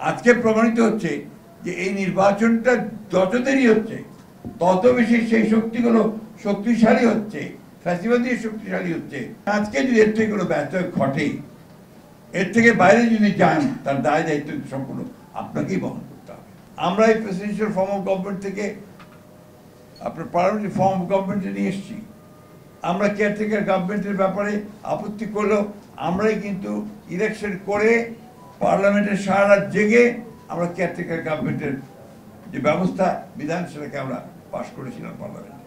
আজকে প্রমাণিত হচ্ছে যে এই নির্বাচনটা যত দেরি হচ্ছে তত বেশি সেই শক্তিগুলো শক্তিশালী হচ্ছে, ফ্যাসিবাদী শক্তিশালী হচ্ছে। আজকে যদি এর থেকে কোনো ব্যত্যয় ঘটে, এর থেকে বাইরে যদি যান, তার দায় দায়িত্ব সম্পূর্ণ আপনাকেই বহন করতে হবে। আমরা এই প্রেসিডেন্সিয়াল ফর্ম অফ গভর্নমেন্ট থেকে আপনার পার্লামেন্টারি ফর্ম অফ গভর্নমেন্টে নিয়ে এসেছি। আমরা কেয়ারটেকার গভর্নমেন্টের ব্যাপারে আপত্তি করলেও আমরাই কিন্তু ইলেকশন করে পার্লামেন্টের সারা রাত জেগে আমরা কেয়ারটেকার গভর্নমেন্টের যে ব্যবস্থা বিধান সেটাকে আমরা পাশ করেছিলাম পার্লামেন্টে।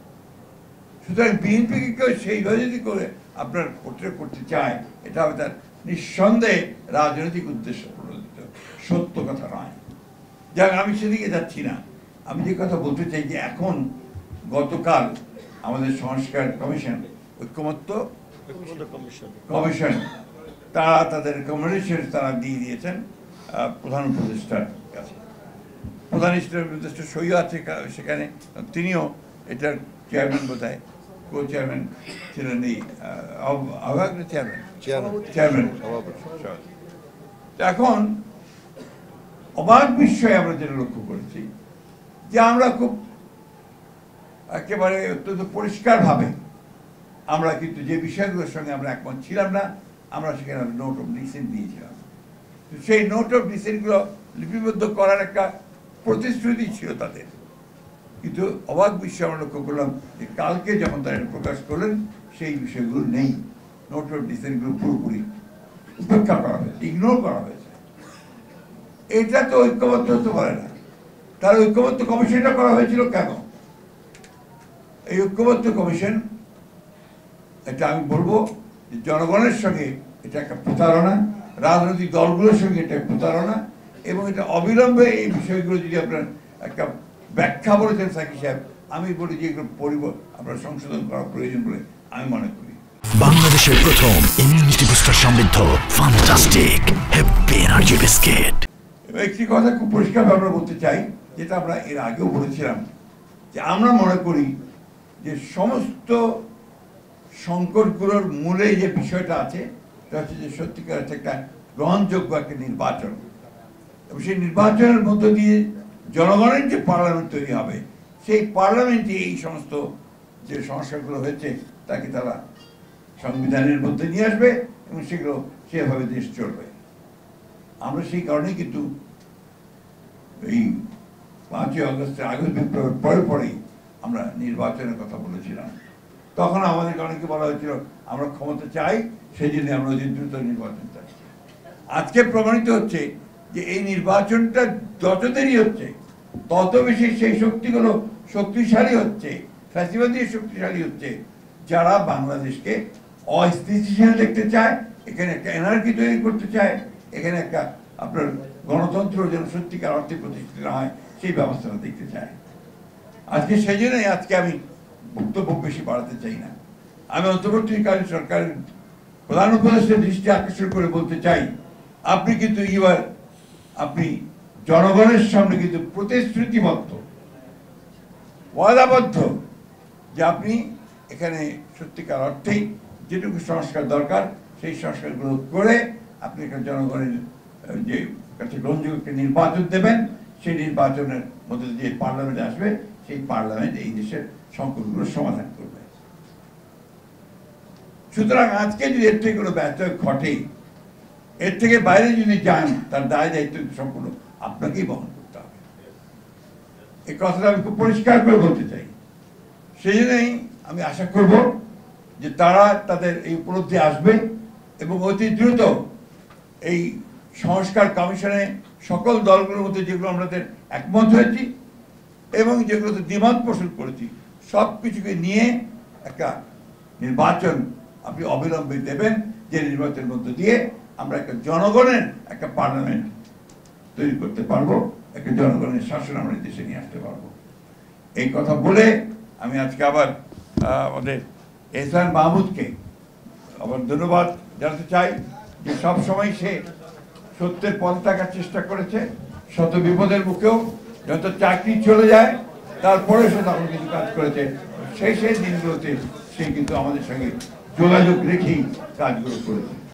সুতরাং বিএনপিকে কেউ সেইভাবে যদি করে আপনার পোর্ট্রেট করতে চায়, এটা হবে তার নিঃসন্দেহে রাজনৈতিক উদ্দেশ্য প্রণোদিত, সত্য কথা নয়। যাক, আমি সেদিকে যাচ্ছি না। আমি যে কথা বলতে চাই যে এখন গতকাল আমাদের সংস্কার কমিশন, ঐক্যমত্য কমিশন, তারা তাদের রেকমেন্ডেশন তারা দিয়ে দিয়েছেন প্রধান উপদেষ্টার কাছে। প্রধান উপদেষ্টা সইও আছে সেখানে, তিনিও এটার চেয়ারম্যান, বোধহয় কো চেয়ারম্যান ছিলেন, এই আহ্বায়ক চেয়ারম্যান। এখন অবাক বিষয়ে আমরা যেটা লক্ষ্য করেছি যে আমরা খুব একেবারে অত্যন্ত পরিষ্কারভাবে আমরা কিন্তু যে বিষয়গুলোর সঙ্গে আমরা একমত ছিলাম না, আমরা সেখানে নোট অফ ডিসেন্ট দিয়েছিলাম। সেই নোট অফ ডিসেন্টগুলো লিপিবদ্ধ করার একটা প্রতিশ্রুতি ছিল তাদের, কিন্তু অবাক বিষয় আমরা লক্ষ্য করলাম যে কালকে যখন তারা প্রকাশ করলেন সেই বিষয়গুলো নেই। নোট অফ ডিসেন্টগুলো পুরোপুরি উপেক্ষা করা হয়েছে, ইগনোর করা হয়েছে। এটা তো ঐক্যবদ্ধ হতে পারে না। তার ঐক্যবদ্ধ কমিশনটা করা হয়েছিল কেন? এই ঐক্যবদ্ধ কমিশন, এটা আমি বলবো যে জনগণের সঙ্গে এটা একটা প্রতারণা, রাজনৈতিক দলগুলোর সঙ্গে এটা প্রতারণা, এবং এটা অবিলম্বে এই বিষয়গুলো যদি আপনার একটা ব্যাখ্যা বলেছেন সাকি সাহেব, আমি বলি যে এগুলো আপনার সংশোধন করা প্রয়োজন বলে আমি মনে করি। বাংলাদেশের প্রথম ইমিউনিটি বুস্টার সমৃদ্ধ ফ্যান্টাস্টিক হ্যাপি এনার্জি বিস্কিট। একটি কথা খুব পরিষ্কারভাবে আমরা বলতে চাই, যেটা আমরা এর আগেও বলেছিলাম, যে আমরা মনে করি যে সমস্ত সংকটগুলোর মূলে যে বিষয়টা আছে সেটা হচ্ছে যে সত্যিকার একটা গ্রহণযোগ্য একটা নির্বাচন, এবং সেই নির্বাচনের মধ্য দিয়ে জনগণের যে পার্লামেন্ট তৈরি হবে, সেই পার্লামেন্টে এই সমস্ত যে সংস্কারগুলো হয়েছে তাকে তারা সংবিধানের মধ্যে নিয়ে আসবে এবং সেগুলো সেভাবে দেশ চলবে। আমরা সেই কারণেই কিন্তু এই 5ই আগস্টের আগস্ট বিপ্লবের পরে পরেই আমরা নির্বাচনের কথা বলেছিলাম। তখন আমাদের অনেকে বলা হয়েছিল আমরা ক্ষমতা চাই, সেই জন্য আমরা অতি দ্রুত নির্বাচন চাই। আজকে প্রমাণিত হচ্ছে যে এই নির্বাচনটা যত দেরি হচ্ছে তত বেশি সেই শক্তিগুলো শক্তিশালী হচ্ছে, ফ্যাসিবাদী শক্তিশালী হচ্ছে, যারা বাংলাদেশকে অস্থিতিশীল দেখতে চায়, এখানে একটা এনার্জি তৈরি করতে চায়, এখানে একটা আপনার গণতন্ত্র যেন সত্যিকার অর্থে প্রতিষ্ঠিত না হয় সেই ব্যবস্থাটা দেখতে চায়। আজকে সেই জন্যই আজকে আমি বক্তব্য বেশি বাড়াতে চাই না। আমি অন্তর্বর্তীকালীন সরকারের প্রধান উপদেষ্টার দৃষ্টি আকর্ষণ করে বলতে চাই, আপনি কিন্তু এবার আপনি জনগণের সামনে কিন্তু প্রতিশ্রুতিবদ্ধ, ওয়াদাবদ্ধ যে আপনি এখানে সত্যিকার অর্থেই যেটুকু সংস্কার দরকার সেই সংস্কারগুলো করে আপনি এখানে জনগণের যে কাছে গ্রহণযোগ্য নির্বাচন দেবেন, সেই নির্বাচনের মধ্যে যে পার্লামেন্টে আসবে সেই পার্লামেন্ট এই দেশের সংকটগুলোর সমাধান করবে। সুতরাং আজকে যদি এর থেকে কোনো ব্যত্যয় ঘটে, এর থেকে বাইরে যদি যান, তার দায় দায়িত্ব সম্পূর্ণ আপনাকেই বহন করতে হবে। এই কথাটা আমি খুব পরিষ্কার করে বলতে চাই। সেই জন্যই আমি আশা করব যে তারা তাদের এই উপলব্ধি আসবে এবং অতি দ্রুত এই সংস্কার কমিশনে সকল দলগুলোর মধ্যে যেগুলো আমাদের একমত হয়েছি এবং যেগুলোতে দ্বিমত পোষণ করেছি সব কিছুকে নিয়ে একটা নির্বাচন আপনি অবিলম্বে দেবেন, যে নির্বাচনের মধ্য দিয়ে আমরা একটা জনগণের একটা পার্লামেন্ট তৈরি করতে পারবো, একটা জনগণের শাসন আমরা দেশে নিয়ে আসতে পারবো। এই কথা বলে আমি আজকে আবার আমাদের এহসান মাহমুদকে আবার ধন্যবাদ জানাতে চাই যে সবসময় সে সত্যের পথ থাকার চেষ্টা করেছে, শত বিপদের মুখেও যত চাকরি চলে যায় তারপরে সে তখন কিন্তু কাজ করেছে। সেই দিনগুলোতে সে কিন্তু আমাদের সঙ্গে যোগাযোগ রেখেই কাজগুলো করেছে।